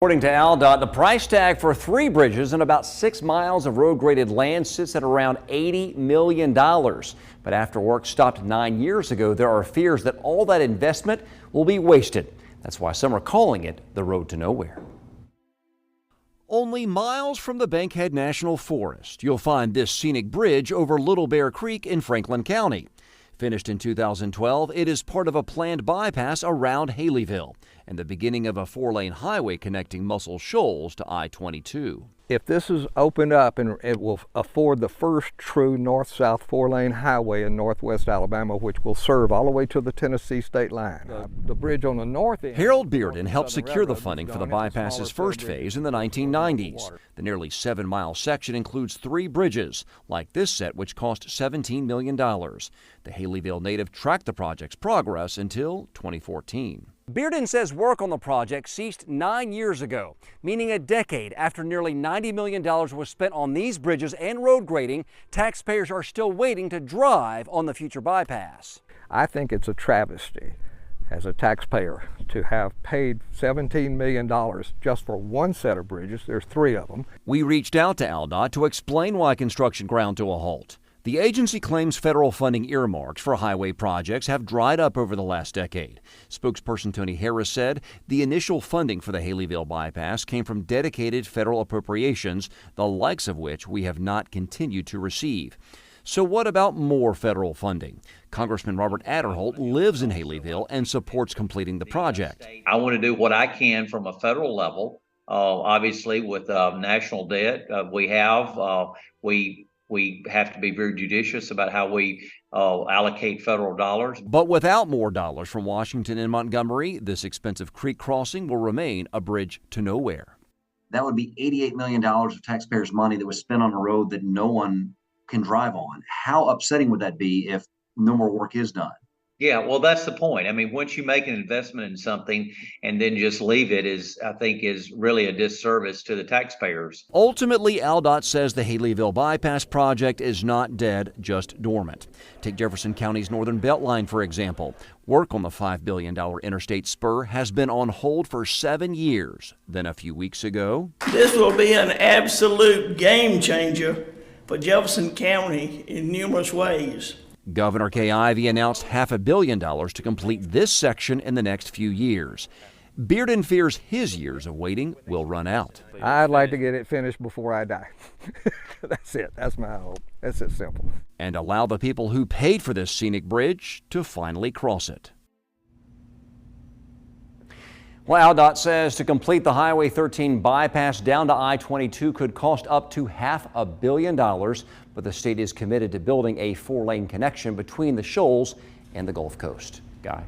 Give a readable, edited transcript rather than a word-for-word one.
According to AlDOT, the price tag for 3 bridges and about 6 miles of road-graded land sits at around $80 million. But after work stopped 9 years ago, there are fears that all that investment will be wasted. That's why some are calling it the road to nowhere. Only miles from the Bankhead National Forest, you'll find this scenic bridge over Little Bear Creek in Franklin County. Finished in 2012, it is part of a planned bypass around Haleyville and the beginning of a 4-lane highway connecting Muscle Shoals to I-22. If this is opened up, and it will afford the first true north-south 4-lane highway in northwest Alabama, which will serve all the way to the Tennessee state line. The bridge on the north end. Harold Bearden helped secure the funding for the bypass's first phase in the 1990s. The nearly 7-mile section includes 3 bridges, like this set, which cost $17 million. The Haleyville native tracked the project's progress until 2014. Bearden says work on the project ceased 9 years ago, meaning a decade after nearly $90 million was spent on these bridges and road grading. Taxpayers are still waiting to drive on the future bypass. I think it's a travesty as a taxpayer to have paid $17 million just for one set of bridges. There's 3 of them. We reached out to AlDOT to explain why construction ground to a halt. The agency claims federal funding earmarks for highway projects have dried up over the last decade. Spokesperson Tony Harris said the initial funding for the Haleyville bypass came from dedicated federal appropriations, the likes of which we have not continued to receive. So what about more federal funding? Congressman Robert Adderholt lives in Haleyville and supports completing the project. I want to do what I can from a federal level. Obviously, with national debt we have to be very judicious about how we allocate federal dollars. But without more dollars from Washington and Montgomery, this expensive creek crossing will remain a bridge to nowhere. That would be $88 million of taxpayers' money that was spent on a road that no one can drive on. How upsetting would that be if no more work is done? Yeah, well, that's the point. I mean, once you make an investment in something and then just leave it I think is really a disservice to the taxpayers. Ultimately, AlDOT says the Haleyville bypass project is not dead, just dormant. Take Jefferson County's Northern Beltline, for example. Work on the $5 billion interstate spur has been on hold for 7 years. Then a few weeks ago, this will be an absolute game changer for Jefferson County in numerous ways. Governor Kay Ivey announced $500 million to complete this section in the next few years. Bearden fears his years of waiting will run out. I'd like to get it finished before I die. That's it. That's my hope. That's it simple. And allow the people who paid for this scenic bridge to finally cross it. Well, AlDOT says to complete the Highway 13 bypass down to I-22 could cost up to $500 million, but the state is committed to building a 4-lane connection between the Shoals and the Gulf Coast. Guy.